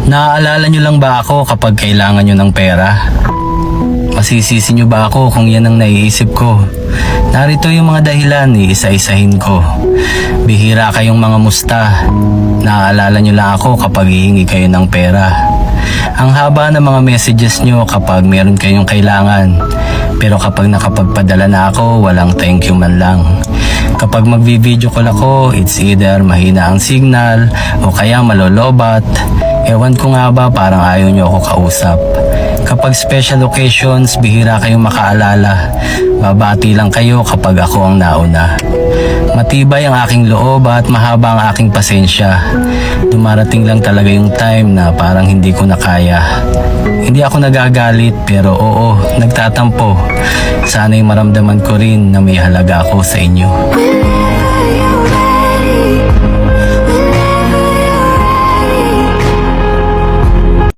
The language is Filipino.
Naaalala nyo lang ba ako kapag kailangan nyo ng pera? Masisisi nyo ba ako kung yan ang naiisip ko? Narito yung mga dahilan, iisa-isahin ko. Bihira kayong mga musta. Naaalala nyo lang ako kapag hihingi kayo ng pera. Ang haba ng mga messages nyo kapag meron kayong kailangan. Pero kapag nakapagpadala na ako, walang thank you man lang. Kapag magvi-video call ako, it's either mahina ang signal o kaya malolobat. Ewan ko nga ba, parang ayaw nyo ako kausap. Kapag special occasions, bihira kayong makaalala. Babati lang kayo kapag ako ang nauna. Matibay ang aking loob at mahaba ang aking pasensya. Dumarating lang talaga yung time na parang hindi ko na kaya. Hindi ako nagagalit pero oo, nagtatampo. Sana'y maramdaman ko rin na may halaga ako sa inyo.